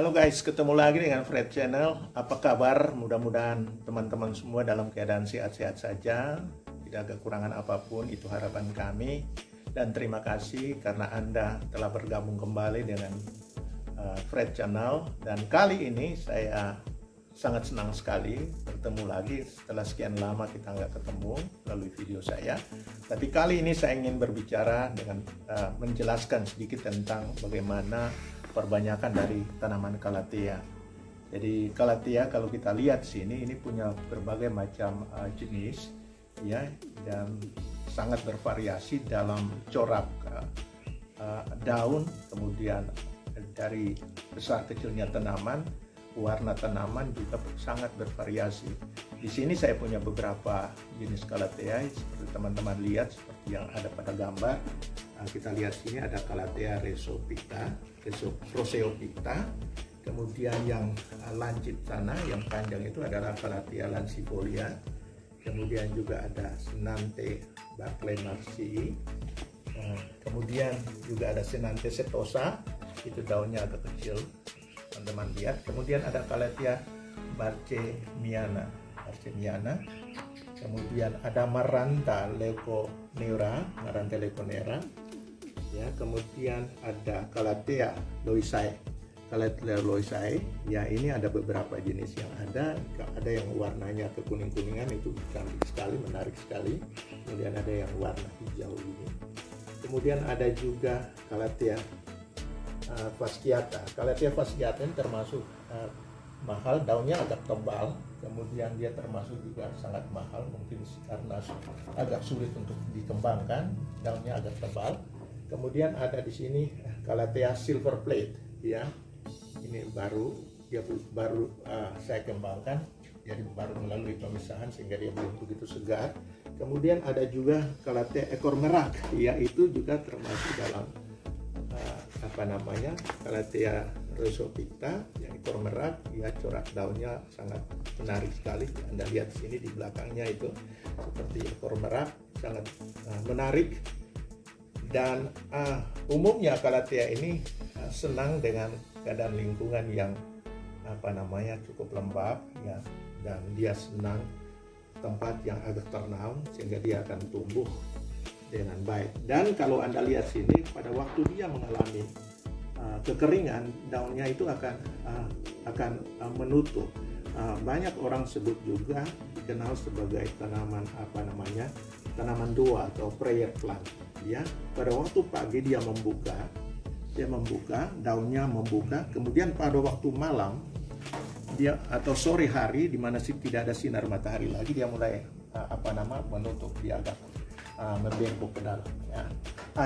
Halo guys, ketemu lagi dengan Fred Channel. Apa kabar? Mudah-mudahan teman-teman semua dalam keadaan sehat-sehat saja. Tidak ada kekurangan apapun, itu harapan kami. Dan terima kasih karena Anda telah bergabung kembali dengan Fred Channel. Dan kali ini saya sangat senang sekali bertemu lagi setelah sekian lama kita nggak ketemu melalui video saya. Tapi kali ini saya ingin berbicara dengan menjelaskan sedikit tentang bagaimana perbanyakan dari tanaman Calathea. Jadi Calathea kalau kita lihat sini ini punya berbagai macam jenis ya, dan sangat bervariasi dalam corak daun, kemudian dari besar kecilnya tanaman, warna tanaman juga sangat bervariasi. Di sini saya punya beberapa jenis Calathea seperti teman-teman lihat, seperti yang ada pada gambar. Kita lihat sini ada Calathea Roseophyta. Kemudian yang lancip sana, yang panjang itu adalah Calathea lancifolia. Kemudian juga ada Senante Barclaymarsii. Kemudian juga ada Senante setosa, itu daunnya agak kecil, teman-teman lihat. Kemudian ada Calathea Barcemiana. Kemudian ada Maranta leuconera. Ya, kemudian ada Calathea loisai. Ya, ini ada beberapa jenis yang ada yang warnanya kekuning-kuningan, itu cantik sekali, menarik sekali. Kemudian ada yang warna hijau ini. Kemudian ada juga Calathea fasciata. Calathea fasciata ini termasuk mahal, daunnya agak tebal. Kemudian dia termasuk juga sangat mahal, mungkin karena agak sulit untuk dikembangkan, daunnya agak tebal. Kemudian ada di sini Calathea silver plate, ya. Ini baru saya kembangkan, jadi baru melalui pemisahan sehingga dia belum begitu segar. Kemudian ada juga Calathea ekor merak, yaitu juga termasuk dalam Calathea Roseophyta yang ekor merak, ya, corak daunnya sangat menarik sekali. Anda lihat sini di belakangnya itu seperti ekor merak, sangat menarik. Dan umumnya Calathea ini senang dengan keadaan lingkungan yang cukup lembab, ya, dan dia senang tempat yang agak ternam sehingga dia akan tumbuh dengan baik. Dan kalau Anda lihat sini, pada waktu dia mengalami kekeringan, daunnya itu akan menutup. Banyak orang sebut juga dikenal sebagai tanaman tanaman doa atau prayer plant. Ya, pada waktu pagi dia membuka, daunnya membuka. Kemudian pada waktu malam dia atau sore hari di mana tidak ada sinar matahari lagi, dia mulai menutup, dia agak membengkok ke dalam. Ya.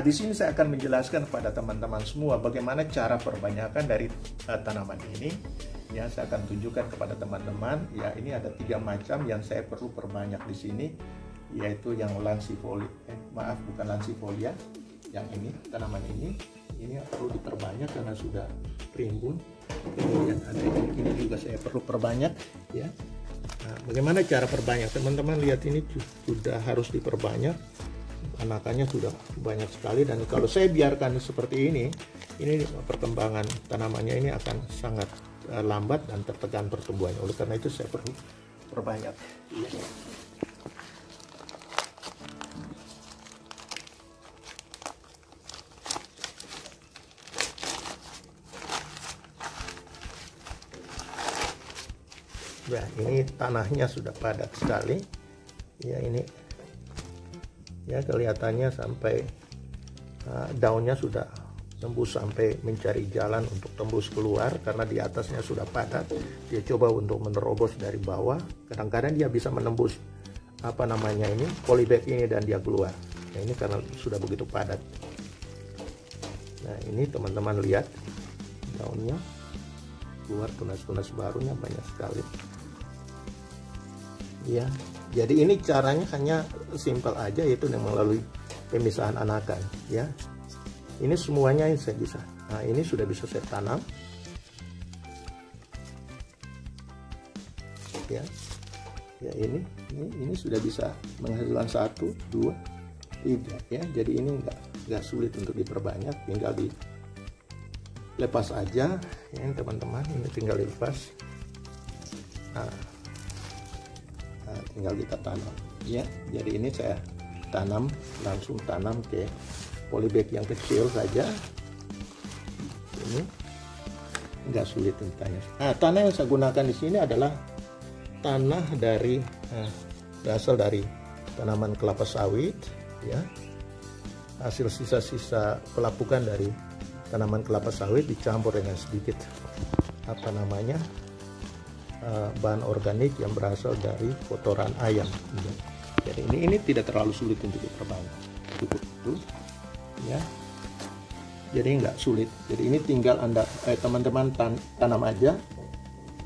Di sini saya akan menjelaskan kepada teman-teman semua bagaimana cara perbanyakan dari tanaman ini. Ya, saya akan tunjukkan kepada teman-teman. Ya, ini ada 3 macam yang saya perlu perbanyak di sini, yaitu yang lancifolia, bukan lancifolia, yang ini, tanaman ini perlu diperbanyak karena sudah rimbun. Kemudian ada ini juga saya perlu perbanyak, ya. Nah, bagaimana cara perbanyak? Teman-teman lihat, ini sudah harus diperbanyak, anakannya sudah banyak sekali. Dan kalau saya biarkan seperti ini perkembangan tanamannya ini akan sangat lambat dan tertekan pertumbuhannya. Oleh karena itu saya perlu perbanyak, ya. Nah, ini tanahnya sudah padat sekali, ya. Ini, ya, kelihatannya sampai daunnya sudah tembus sampai mencari jalan untuk tembus keluar karena di atasnya sudah padat. Dia coba untuk menerobos dari bawah, kadang-kadang dia bisa menembus polybag ini dan dia keluar. Nah, ini karena sudah begitu padat. Nah, ini teman-teman lihat daunnya keluar, tunas-tunas barunya banyak sekali. Ya, jadi ini caranya hanya simpel aja, yaitu melalui pemisahan anakan, ya. Ini semuanya yang saya bisa. Nah, ini sudah bisa saya tanam, ya. Ya, ini sudah bisa menghasilkan 1, 2, 3, ya. Jadi ini enggak sulit untuk diperbanyak, tinggal di lepas aja ya teman-teman, ini tinggal dilepas. Tinggal kita tanam ya. Jadi ini saya langsung tanam ke polybag yang kecil saja. Ini nggak sulit tentangnya. Tanah yang saya gunakan di sini adalah tanah dari berasal dari tanaman kelapa sawit ya. Hasil sisa-sisa pelapukan dari tanaman kelapa sawit dicampur dengan sedikit bahan organik yang berasal dari kotoran ayam. Jadi ini tidak terlalu sulit untuk diperbanyak, cukup itu ya. Jadi nggak sulit. Jadi ini tinggal teman-teman tanam aja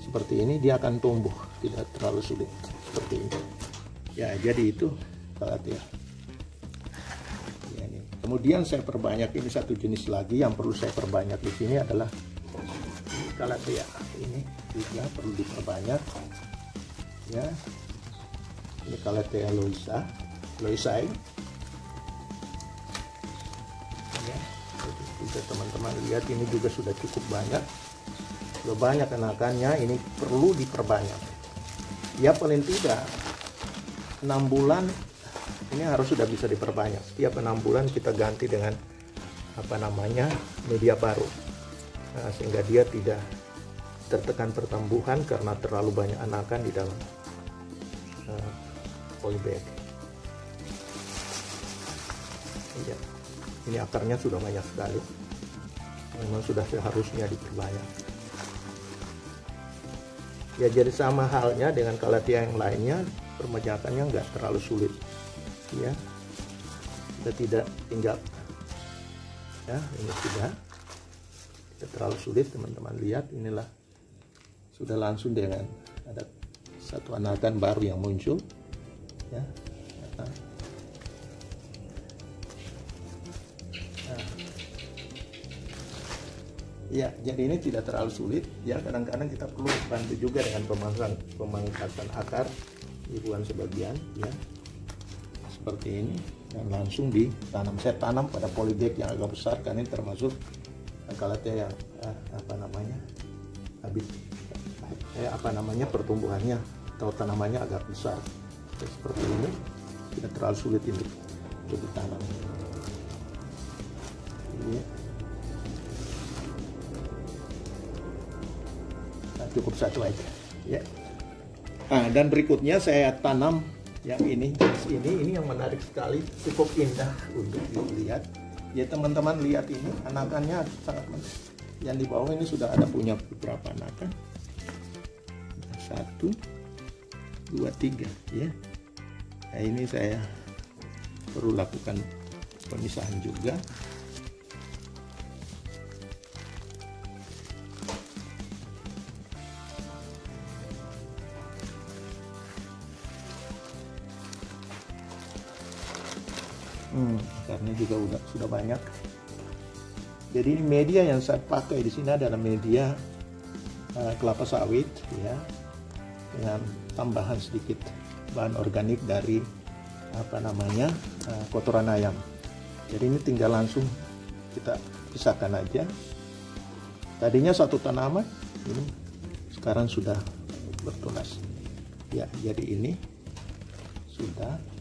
seperti ini, dia akan tumbuh, tidak terlalu sulit seperti ini ya. Jadi itu ya. Ini. Kemudian saya perbanyak, ini satu jenis lagi yang perlu saya perbanyak di sini adalah Calathea. Ini juga perlu diperbanyak ya. Ini Calathea loisai ya. Bisa teman-teman lihat, ini juga sudah cukup banyak, anakannya. Ini perlu diperbanyak ya, paling tidak 6 bulan ini harus sudah bisa diperbanyak. Setiap 6 bulan kita ganti dengan media baru. Sehingga dia tidak tertekan pertumbuhan karena terlalu banyak anakan di dalam polybag. Ya, ini akarnya sudah banyak sekali, memang sudah seharusnya diperbanyak. Ya, jadi sama halnya dengan Calathea yang lainnya, perbanyakannya nggak terlalu sulit. Ya, kita tidak tinggal. Ya, ini sudah tidak terlalu sulit, teman-teman lihat, inilah sudah langsung dengan ada satu anakan baru yang muncul ya. Ya, jadi ini tidak terlalu sulit ya. Kadang-kadang kita perlu bantu juga dengan pemangkasan akar, ribuan sebagian ya, seperti ini, dan langsung ditanam. Saya tanam pada polybag yang agak besar, karena ini termasuk Calathea yang pertumbuhannya atau tanamannya agak besar. Seperti ini tidak terlalu sulit untuk ditanam. Ini cukup satu aja ya. Dan berikutnya saya tanam yang ini yang menarik sekali, cukup indah untuk dilihat ya teman-teman. Lihat ini, anakannya sangat menarik. Yang di bawah ini sudah ada punya beberapa anakan, 1, 2, 3 ya. Nah, ini saya perlu lakukan pemisahan juga. Akarnya juga sudah banyak. Jadi ini media yang saya pakai di sini adalah media kelapa sawit ya, dengan tambahan sedikit bahan organik dari kotoran ayam. Jadi ini tinggal langsung kita pisahkan aja. Tadinya satu tanaman, ini sekarang sudah bertunas ya. Jadi ini sudah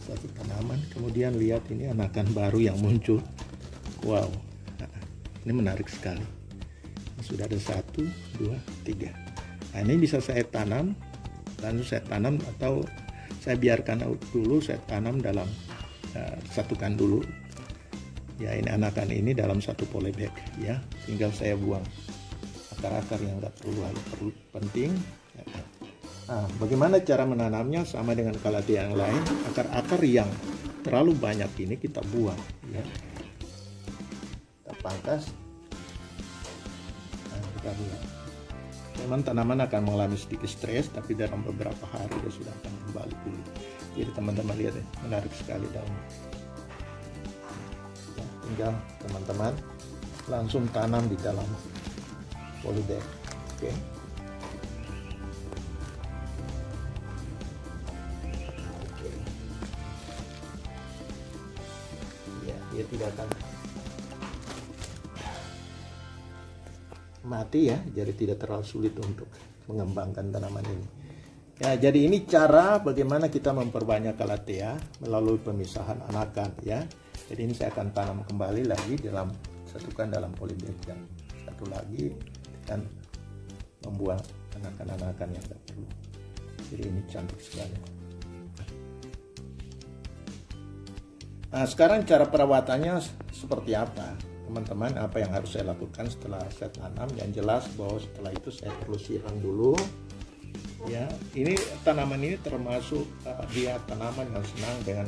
satu tanaman. Kemudian lihat ini anakan baru yang muncul. Wow, ini menarik sekali. Sudah ada 1, 2, 3. Nah, ini bisa saya tanam, langsung saya tanam, atau saya biarkan dulu, saya tanam dalam satukan dulu ya. Ini anakan ini dalam satu polybag ya. Tinggal saya buang akar-akar yang nggak perlu penting. Bagaimana cara menanamnya? Sama dengan Calathea yang lain, akar-akar yang terlalu banyak ini kita buang ya. Kita pangkas. Kita buang. Memang tanaman akan mengalami sedikit stres, tapi dalam beberapa hari dia sudah akan kembali pulih. Jadi teman-teman lihat ya, menarik sekali daunnya. Ya, tinggal teman-teman langsung tanam di dalam polybag. Oke. Dia tidak akan mati ya, jadi tidak terlalu sulit untuk mengembangkan tanaman ini. Ya, jadi ini cara bagaimana kita memperbanyak calathea melalui pemisahan anakan ya. Jadi ini saya akan tanam kembali lagi satukan dalam polybag yang satu lagi dan membuang anakan-anakan yang tidak perlu. Jadi ini cantik sekali. Nah, sekarang cara perawatannya seperti apa? Teman-teman, apa yang harus saya lakukan setelah saya tanam? Yang jelas bahwa setelah itu saya perlu siram dulu. Ya, ini tanaman ini termasuk dia tanaman yang senang dengan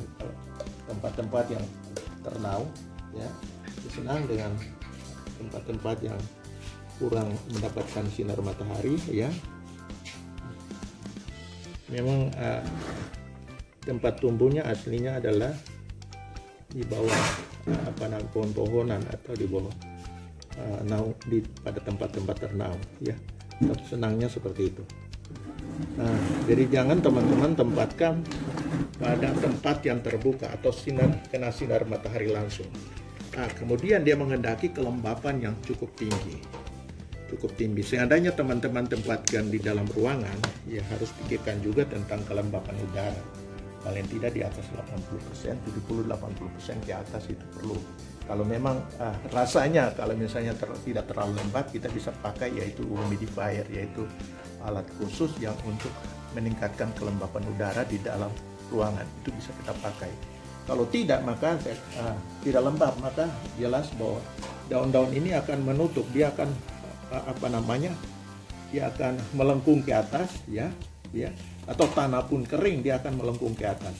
tempat-tempat yang ternaung. Ya, senang dengan tempat-tempat yang kurang mendapatkan sinar matahari. Ya, memang tempat tumbuhnya aslinya adalah di bawah pohon-pohonan atau di bawah pada tempat-tempat ternaung ya. Senangnya seperti itu. Nah, jadi jangan teman-teman tempatkan pada tempat yang terbuka atau kena sinar matahari langsung. Nah, kemudian dia menghendaki kelembapan yang cukup tinggi. Seandainya teman-teman tempatkan di dalam ruangan, ya harus pikirkan juga tentang kelembapan udara. Paling tidak di atas 80%, 70-80% ke atas itu perlu. Kalau memang rasanya kalau misalnya tidak terlalu lembab, kita bisa pakai yaitu humidifier, yaitu alat khusus yang untuk meningkatkan kelembapan udara di dalam ruangan. Itu bisa kita pakai. Kalau tidak, maka tidak lembab, maka jelas bahwa daun-daun ini akan menutup, dia akan dia akan melengkung ke atas ya, atau tanah pun kering dia akan melengkung ke atas.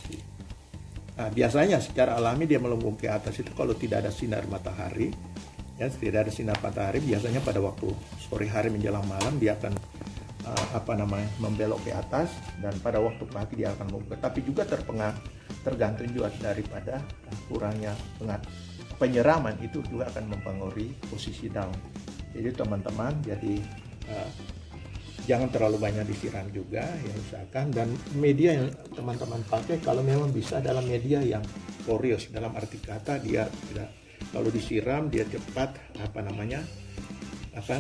Nah, biasanya secara alami dia melengkung ke atas itu kalau tidak ada sinar matahari. Ya, tidak ada sinar matahari, biasanya pada waktu sore hari menjelang malam dia akan membelok ke atas, dan pada waktu pagi dia akan membelok. Tapi juga tergantung juga daripada kurangnya penyiraman, itu juga akan mempengaruhi posisi daun. Jadi teman-teman, jangan terlalu banyak disiram juga ya, usahakan. Dan media yang teman-teman pakai kalau memang bisa dalam media yang porous, dalam arti kata dia tidak, kalau disiram dia cepat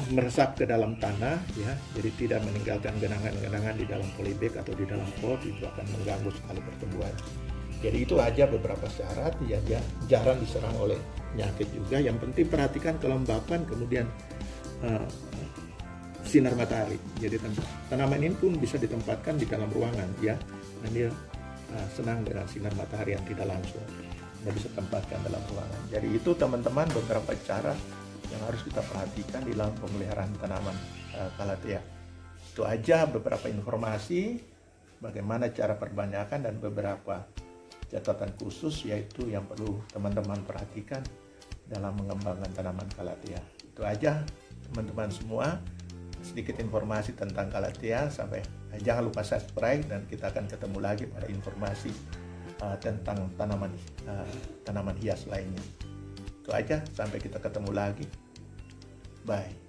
meresap ke dalam tanah ya, jadi tidak meninggalkan genangan-genangan di dalam polybag atau di dalam pot, itu akan mengganggu sekali pertumbuhan. Jadi itu aja beberapa syarat ya, jarang diserang oleh penyakit juga. Yang penting perhatikan kelembapan, kemudian sinar matahari. Jadi tanaman ini pun bisa ditempatkan di dalam ruangan ya, dan dia senang dengan sinar matahari yang tidak langsung. Dia bisa tempatkan dalam ruangan. Jadi itu teman-teman beberapa cara yang harus kita perhatikan di dalam pemeliharaan tanaman calathea. Itu aja beberapa informasi bagaimana cara perbanyakan dan beberapa catatan khusus yaitu yang perlu teman-teman perhatikan dalam mengembangkan tanaman calathea. Itu aja teman-teman semua, sedikit informasi tentang calathea. Jangan lupa subscribe, dan kita akan ketemu lagi pada informasi tentang tanaman hias lainnya. Itu aja, sampai kita ketemu lagi. Bye.